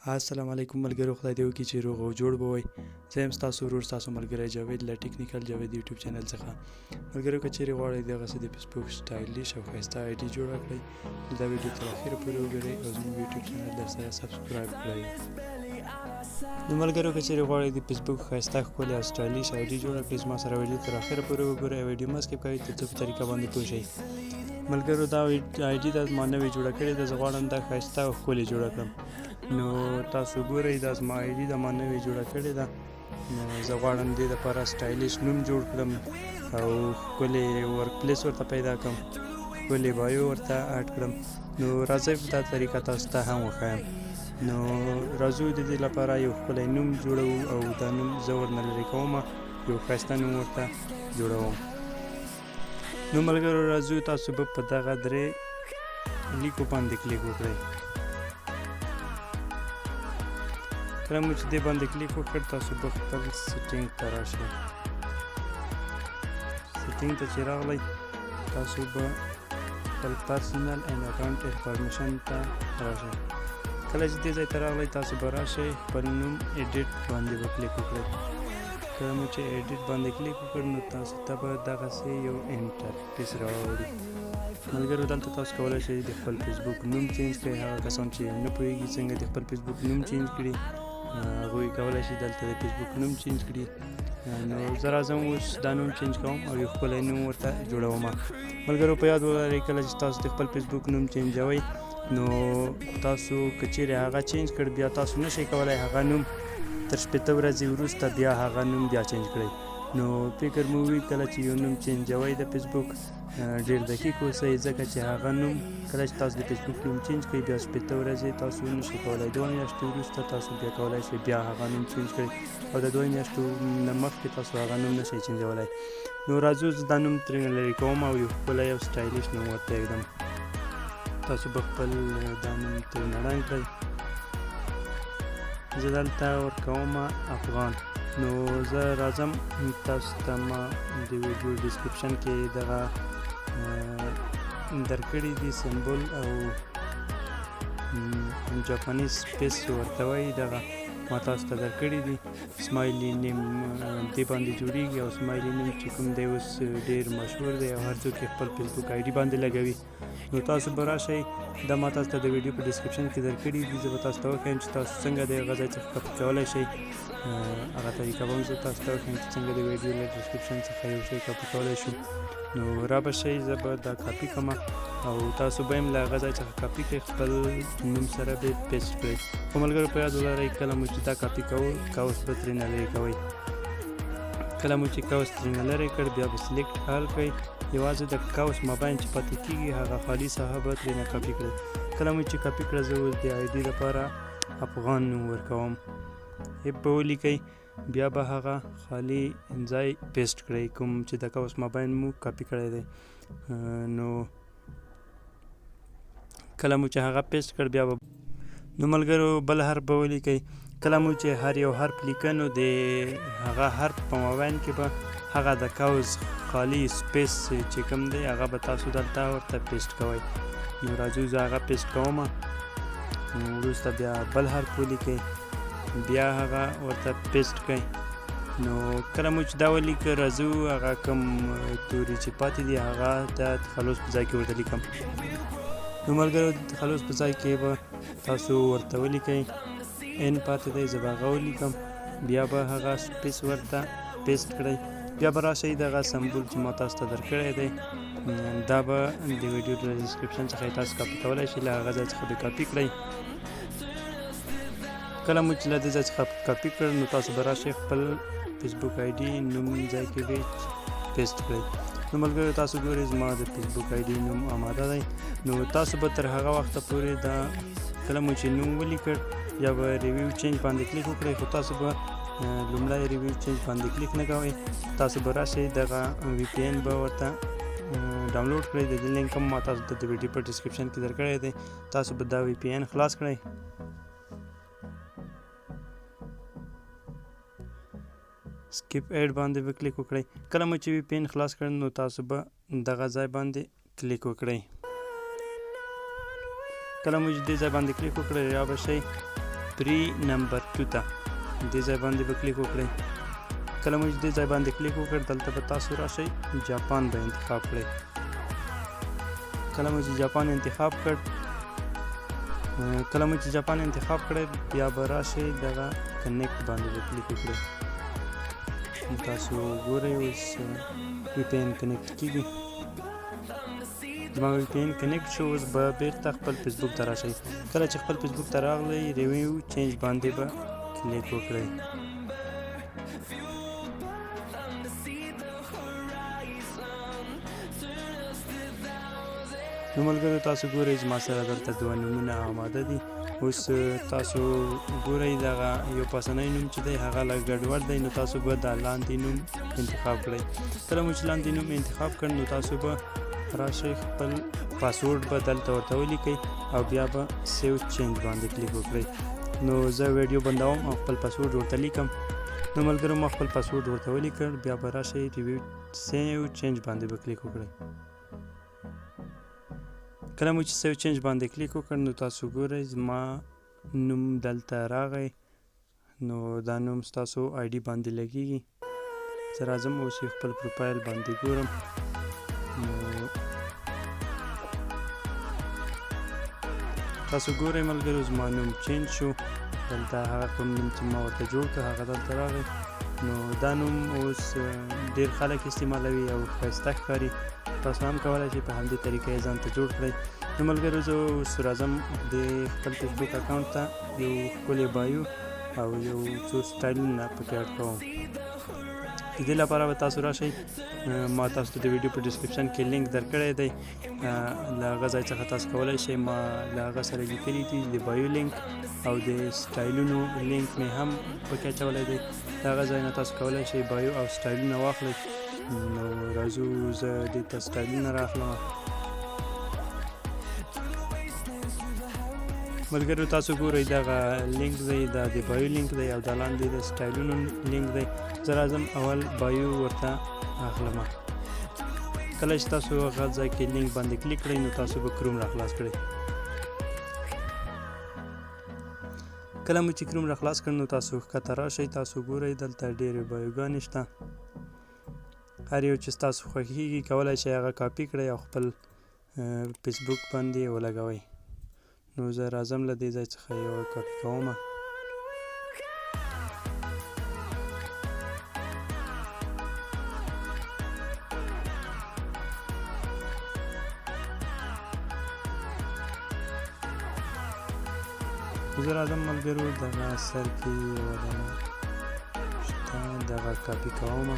السلام علیکم ملګرو، خدای دې وکړي چې روغ او جوړ به وئ. زه یم ستاسو ورور ستاسو ملګری جاوید له ټیکنیکل جاوید یوټیوب چینل څخه. ملګرو که چیرې غواړئ دغسې د فیسبوک سټایلیش او ښایسته آیډي جوړه کړئ نو دا ویډیو تر اخره پورې وګورئ او زموږ یوټیوب چینل درسره سبسکرایب کړئ. نو ملګرو که چیرې غواړئ د فیسبوک ښایسته ښکلې او سټایلیش آیډي جوړه کړئ زما سره ویډیو تر اخره پورې وګورئ او ویډیو مه سکیپ کوئ تر څو په طریقه باندې پوه شئ. ملګرو دا آیډي دا زما نوې جوړه کړې ده، زه غواړم دا ښایسته او ښکلې جوړه کړم. نو تاسو ګورئ دا زما آیډي دا ما نوې جوړه کړې ده. نو زه غواړم دې دپاره سټایلیش نوم جوړ کړم او ښکلې ورک پلیس ورته پیدا کړم، ښکلې بایو ورته اډ کړم. نو راځئ دا طریقه تاسو ته هم وښایم. نو راځو د دې لپاره یو ښکلی نوم جوړوو او دا نوم زه ورنه لرې کوم، یو ښایسته نوم ورته جوړوم. نو ملګرو راځو تاسو به په دغه درې لیکو باندې کلیک وکړئ. کله مو چې دې باندې کلیک وکړ تاسو به خپل سیټینګ ته راشئ. سیټینګ ته چې راغلی تاسو به خپل پرسنل اینډ اکاونټ انفارمیشن ته راشئ. کله چې دې ځای ته راغلی تاسو به راشئ خپل نوم ایډیټ باندې به کلیک وکړئ. کله مو چې ایډیټ باندې کلیک وکړ نو تاسو ته به دغسې یو انټرفیس راوړي. ملګرو دلته تاسو کولی شئ د خپل فیسبوک نوم چینج کړئ. هغه کسان چې نه پوهېږي څنګه د خپل فیسبوک نوم چینج کړي هغوی کولی شي دلته د فیسبوک نوم چینج کړي. نو زه راځم اوس دا نوم چینج کوم او یو ښکلی نوم ورته جوړوم. ملګرو په یاد ولرئ کله چې تاسو د خپل فیسبوک نوم چینجوئ نو تاسو که چیرې هغه چینج کړ بیا تاسو نشئ کولی هغه نوم تر 15 ورځې وروسته بیا هغه نوم بیا چینج کړئ. نو فکر مو وي کله چې یو نوم چینجوئ د فیسبوک ډېر دقیق اوسئ، ځکه چې هغه نوم کله چې تاسو د فیسبوک نوم چینج کړئ بیا 15 ورځې تاسو نشئ کولی. 2 میاشتې وروسته تاسو بیا کولی شئ بیا هغه نوم چینج کړئ او د 2 میاشتو نه مخکې تاسو هغه نوم نشئ چینجولی. نو راځو زه دا نوم ترېنه لرې کوم او یو ښکلی او سټایلیش نوم ورته ایږدم. تاسو به خپل دا نوم ترېنه ړنګ کړئ. زه دلته ورکوم افغان. نو زه راځم تاسو ته ما د ویډیو ډسکرپشن کې دغه درکړي دي سیمبول او جاپانیز سپیس ورته وایي، دغه ما تاسو ته درکړي دي. سمایلی نیم دې باندې جوړیږي او سمایلی نیم چې کوم دی اوس ډېر مشهور دی او هر څوک یې خپل فیسبوک آیډي باندې لګوي. نو تاسو به راشئ دا ما تاسو ته د ویډیو په ډسکرپشن کې درکړي دي. زه به تاسو ته وښیم چې تاسو څنګه د هغه ځای څخه کاپي کولی شئ. هغه طریقه به هم زه تاسو ته وښیم چې څنګه د ویډیو له ډسکرپشن څخه یو شی کاپي کولی شو. نو را به شئ زه به دا کاپي کړم او تاسو به هم له هغه ځای څخه کاپي کړئ، خپل نوم سره به پیسټ کړئ. خو ملګرو په یاد ولرئ کله مو چې دا کاپي کوو کاوس به ترېنه لرې کوئ. کله مو چې کاوس ترېنه لرې کړ بیا به سلیکټ حل کړئ. یوازې د کاوس مابین چې پاتې کېږي هغه خالي ساحه به ترېنه کاپي کړئ. کله مو چې کاپي کړه زه اوس د آیډي لپاره افغان نوم ورکوم. ایپ به ولیکئ بیا به هغه خالي ځای پیسټ کړئ کوم چې د کاوس مابین مو کاپي کړی دی. نو کله مو چې هغه پیسټ کړ بیا به نو ملګرو بل حرف به ولیکئ. کله مو چې هر یو حرف لیکه نو د هغه حرف په مابین کې به هغه د کاوس خالي سپیس چې کوم دی هغه به تاسو دلته ورته پیسټ کوئ. نو راځو زه هغه پیسټ کوم. وروسته بیا بل حرف ولیکئ بیا هغه ورته پیسټ کړئ. نو کله مو چې دا ولیکه راځو هغه کوم توري چې پاتې دي هغه د تخلص په ځای کې ورته لیکم. نو ملګرو د تخلص په ځای کې به تاسو ورته ولیکئ ان پاتې دی زه به هغه ولیکم بیا به هغه سپیس ورته پیسټ کړئ. بیا به راشئ دغه سمبول چې ما تاسو ته درکړی دی دا به د ویډیو د ډسکرپشن څخه یې تاسو کاپي کولی شئ، له هغه ځای څخه به کاپي کړئ. کله مو چې له دې ځای څخه کاپي کړ نو تاسو به راشئ خپل فیسبوک آیډي نوم ځای کې به پیسټ کړئ. نو ملګرو تاسو ګورئ زما د فیسبوک آیډي نوم آماده دی. نو تاسو به تر هغه وخته پورې دا کله مو چې نوم ولیکړ یا به ریویو چینج باندې کلیک وکړئ، خو تاسو به لومړی ریویو چینج باندې کلیک نه کوئ. تاسو به راشئ دغه VPN به ورته ډاونلوډ کړئ. د دې لینک هم ما تاسو ته د ویډیو په ډسکرپشن کې درکړی دی. تاسو به دا VPN خلاص کړئ. سکیپ ایډ باندې به کلیک وکړئ. کله مو چې VPN خلاص کړئ نو تاسو به دغه ځای باندې کلیک وکړئ. کله مو چې دې ځای باندې کلیک وکړئ را به شئ پری نمبر 2 ته دې ځای باندې به کلیک وکړئ. کله مو چې دې ځای باندې کلیک وکړ دلته به تاسو راشئ جاپان به انتخاب کړئ. کله مو چې جاپان انتخاب کړ بیا به راشئ دغه کنیکټ باندې به کلیک وکړئ. تاسو ګورئ اوس VPN کنیکټ کیږي. زما VPN کنیکټ شو. اوس به بیرته خپل فیسبوک ته راشئ. کله چې خپل فیسبوک ته راغلی ریویو چینج باندې به کلیک وکړئ. نو ملګرو تاسو ګورئ زما سره دلته 2 نومونه آماده دي. اوس تاسو ګورئ دغه یو پاسنی نوم چې دی هغه لږ ګډوډ دی، نو تاسو به دا لاندې نوم انتخاب کړئ. کله مو چې لاندې نوم انتخاب کړ نو تاسو به راشئ خپل پاسورډ به دلته ورته ولیکئ او بیا به سیو چینج باندې کلیک وکړئ. نو زه ویډیو بندوم او خپل پاسورډ ورته لیکم. نو ملګرو ما خپل پاسورډ ورته ولیکړ، بیا به راشئ ریویو سیو چینج باندې به کلیک وکړئ. کله مو چې سیو چینج باندې کلیک وکړ نو تاسو ګورئ زما نوم دلته راغی. نو دا نوم ستاسو آیډی باندې لګیږي. زه راځم اوس یې خپل پروفایل باندې ګورم. نو تاسو ګورئ ملګرو زما نوم چینج شو. دلته هغه کوم نوم چې ما ورته جوړ کړ هغه دلته راغی. نو دا نوم اوس ډېر خلک استعمالوي او ښایسته ښکاري. تاسو هم کولی شئ په همدې طریقه یې ځان ته جوړ کړئ. نو ملګرو زه اوس راځم د خپل فیسبوک اکاونټ ته یو ښکلی بایو او یو څو سټایلونه پکې اډ کوم. د دې لپاره به تاسو راشئ. ما تاسو ته د ویډیو په ډسکرپشن کې لینک درکړی دی. له هغه ځای څخه تاسو کولی شئ ما له هغه سره لیکلي دي د بایو لینک او د سټایلونو لینک مې هم پکې اچولی دی. د هغه ځای نه تاسو کولی شئ بایو او سټایلونه واخلئ. نو راځو زه دې ته سټایلونه راخلم. ملګرو تاسو ګورئ دغه لینک دی، دا د بایو لینک دی او دا لاندې د سټایلونو لینک دی. زه راځم اول بایو ورته اخلم. کله چې تاسو هغه ځای کې لینک باندې کلیک کړئ نو تاسو به کروم راخلاص کړئ. کله مو چې کروم راخلاص کړ نو تاسو ښکته راشئ. تاسو ګورئ دلته ډېرې بایوګانې شته. هر یو چې ستاسو خوښیږي کولی شئ هغه کاپي کړئ او خپل فیسبوک باندې ولګوئ. نو زه راځم له دې ځای څخه یوه کاپي کوم. زه راځم ملګرو دغه سر کې یوه دانه شته دغه کاپي کوم.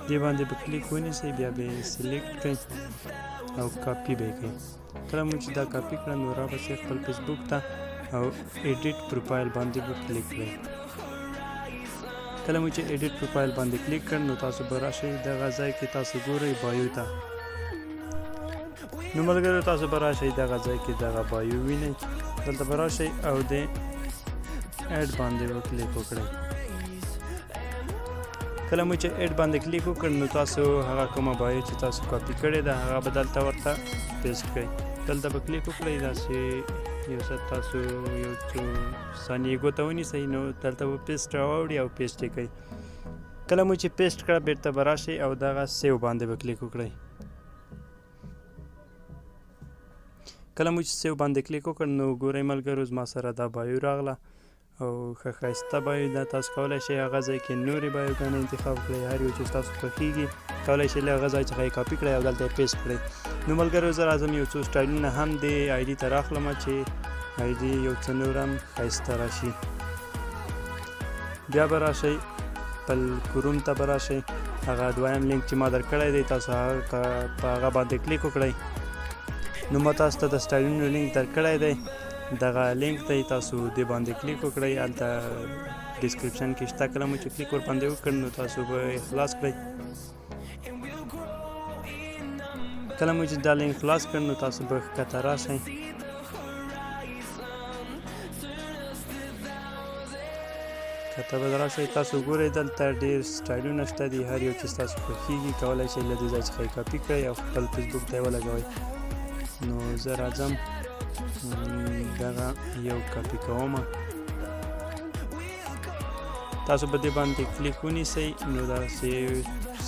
دې باندې به کلیک ونیسئ، بیا به یې سلیکټ کړئ او کاپي به یې کړئ. کله مو چې دا کاپي کړه نو را به شئ خپل فیسبوک ته او ایډیټ پروفایل باندې به کلیک کړئ. کله مو چې ایډیټ پروفایل باندې کلیک کړ نو تاسو به راشئ دغه ځای کې تاسو ګورئ بایو ته. نو ملګرو تاسو به راشئ دغه ځای کې دغه بایو وینئ. دلته به راشئ او د ایډ باندې به کلیک وکړئ. کله مو چې ایډ باندې کلیک وکړ نو تاسو هغه کومه بایو چې تاسو کاپي کړې ده هغه به دلته ورته پیسټ کړئ. دلته به کلیک وکړئ، داسې یو څه تاسو یو څو ثانیې ګوته ونیسئ نو دلته به پیسټ راوړي او پیسټ یې کړئ. کله مو چې پیسټ کړه بیرته به راشئ او دغه سیو باندې به کلیک وکړئ. کله مو چې سیو باندې کلیک وکړ نو ګورئ ملګرو زما سره دا بایو راغله او ښه ښایسته بایو ده. تاسو کولی شئ هغه ځای کې نورې بایوګانې انتخاب کړئ. هر یو چې ستاسو خوښیږي کولی شئ له هغه ځای څخه یې کاپي کړئ او دلته یې پیسټ کړئ. نو ملګرو زه راځم یو څو سټایلونه هم د آیډي ته راخلم چې آیډي یو څه نور هم ښایسته راشي. بیا به راشئ خپل کروم ته به راشئ. هغه دویم لینک چې ما درکړی دی تاسو په هغه باندې کلیک وکړئ. نو ما تاسو ته د سټایلونو لینک درکړی دی، دغه لینک ته تاسو دې باندې کلیک وکړئ. هلته ډسکرپشن کې شته. کله مو چې کلیک ور باندې وکړ نو تاسو به یې خلاص کړئ. کله مو چې دا لینک خلاص کړ نو تاسو به ښکته راشئ. کته به راشئ تاسو ګورئ دلته ډېر سټایلونه شته دي هر یو چې ستاسو خوښیږي کولی شئ له دې ځای څخه یې کاپي کړئ او خپل فیسبوک ته یې ولګوئ نو زه راځم دغه یو کاپي کومه تاسو به دې باندې کلیک ونیسئ نو داسې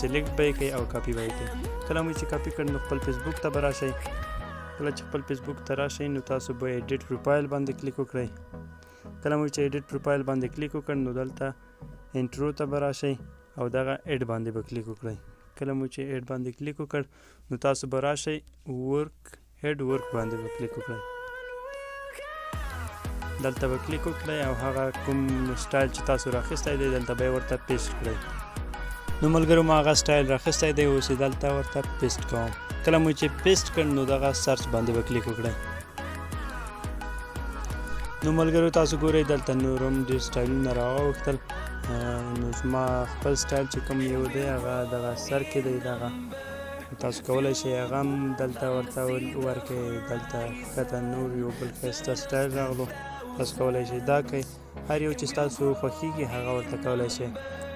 سلیکټ به یې کوئ او کاپي به یې کوئ کله مو چې کاپي کړ نو خپل فیسبوک ته به راشئ کله چې خپل فیسبوک ته راشئ نو تاسو به ایډیټ پروفایل باندې کلیک وکړئ کله مو چې ایډیټ پروفایل باندې کلیک وکړ نو دلته انټرو ته به راشئ او دغه ایډ باندې به کلیک وکړئ کله مو چې ایډ باندې کلیک وکړ نو تاسو به راشئ ورک هیډ ورک باندې به کلیک وکړئ دلته به کلیک وکړئ او هغه کوم سټایل چې تاسو راخیستی دی دلته به یې ورته پیسټ کړئ نو ملګرو ما هغه سټایل راخیستی دی اوس یې دلته ورته پیسټ کوم کله مو چې پیسټ کړ نو دغه سرچ باندې به کلیک وکړئ نو ملګرو تاسو ګورئ دلته نور هم ډېر سټایلونه راواوښتل نو زما خپل سټایل چې کوم یو دی هغه دغه سر کې دی دغه تاسو کولی شئ هغه هم دلته ورته ورکړئ دلته ښکته نور یو بل ښایسته سټایل راغلو تاسو کولی شئ دا کوئ هر یو چې ستاسو خوښیږي هغه ورته کولی شئ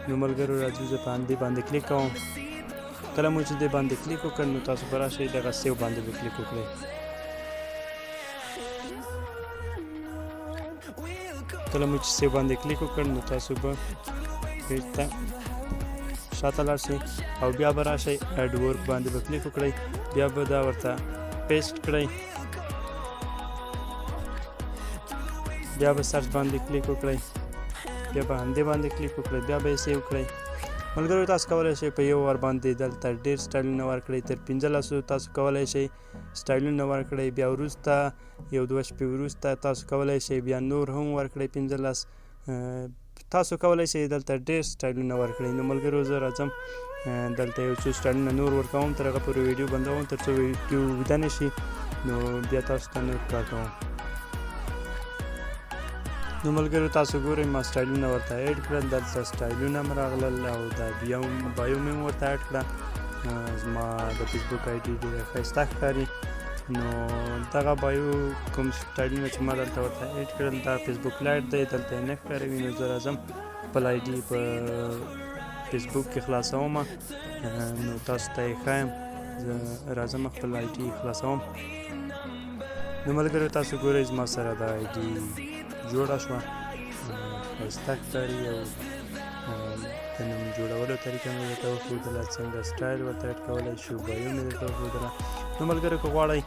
نو ملګرو راځو زه په همدې باندې کلیک کوم کله مو چې دې باندې کلیک وکړ نو تاسو به راشئ دغه سیو باندې به کلیک وکړئ کله مو چې سیو باندې کلیک وکړ نو تاسو به بیرته شاته لاړ شئ او بیا به راشئ ایډ ورک باندې به کلیک وکړئ بیا به دا ورته پیسټ کړئ بیا به سرچ باندې کلیک وکړئ بیا به همدې باندې کلیک وکړئ بیا به یې سیو کړئ ملګرو تاسو کولی شئ په یو وار باندې دلته ډېر سټایلونه ورکړئ تر 15 تاسو کولی شئ سټایلونه ورکړئ بیا وروسته یو دوه شپې وروسته تاسو کولی شئ بیا نور هم ورکړئ 15 تاسو کولی شئ دلته ډېر سټایلونه ورکړئ نو ملګرو زه راځم دلته یو څو سټایلونه نور ورکوم تر هغه پورې ویډیو بندوم تر څو ویډیو ویده نه شي نو بیا تاسو ته نور کار کوم نو ملګرو تاسو ګورئ ما سټایلونه ورته ایډ کړل دلته سټایلونه هم راغلل او دا بایو مې هم ورته ایډ کړه زما د فیسبوک آیډي ډېره ښایسته ښکاري نو دغه بایو کوم سټایلونه چې ما دلته ورته ایډ کړل دا فیسبوک لایټ دی دلته یې نه ښکاروي نو زه راځم خپل آیډي په فیسبوک کې خلاصوم نو تاسو ته یې ښایم زه راځم خپل آیډي خلاصوم نو ملګرو تاسو ګورئ زما سره دا آیډي جوړه شوه ښایسته ښکاري او د نوم جوړولو طریقه مې درته وښودله څنګه سټایل ورته ایډ کولی شو بایو مې درته وښودله نو ملګرو که غواړئ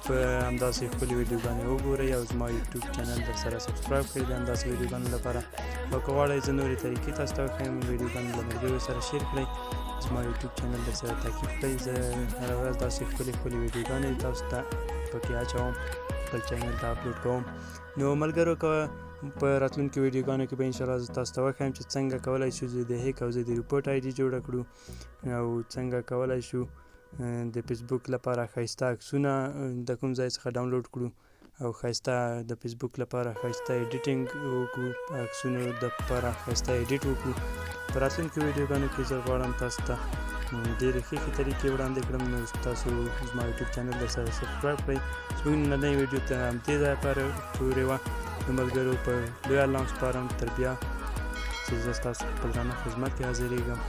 په همداسې ښکلې ویډیوګانې وګورئ او زما یوټیوب چینل درسره سبسکرایب کړئ د همداسې ویډیوګانو لپاره او که غواړئ زه نورې طریقې تاسو ته وښیم ویډیوګانې له ملګرو سره شیر کړئ زما یوټیوب چینل درسره تعقیب کړئ زه هره ورځ داسې ښکلې ښکلې ویډیوګانې تاسو ته پکې اچوم خپل چینل ته اپلوډ کوم نو ملګرو که په راتلونکو ویډیوګانو کې به انشاءالله زه تاسو ته وښیم چې څنګه کولی شو زه د هیک او زه د ریپورټ آیډي جوړه کړو او څنګه کولی شو د فیسبوک لپاره ښایسته عکسونه د کوم ځای څخه ډاونلوډ کړو او ښایسته د فیسبوک لپاره ښایسته ایډیټینګ وکړو عکسونو دپاره ښایسته ایډیټ وکړو په راتلونکو ویډیوګانو کې زه غواړم تاسو ته ډېرې ښې ښې طریقې وړاندې کړم نو تاسو زما یوټیوب چینل درسره سبسکرایب کړئ زموږ نننۍ ویډیو ته همدې ځایه پورې وه نو ملګرو په لوی الله سپارم تر بیا چې زه ستاسو په درانه خدمت کې حاضرېږم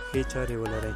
ښې چارې ولرئ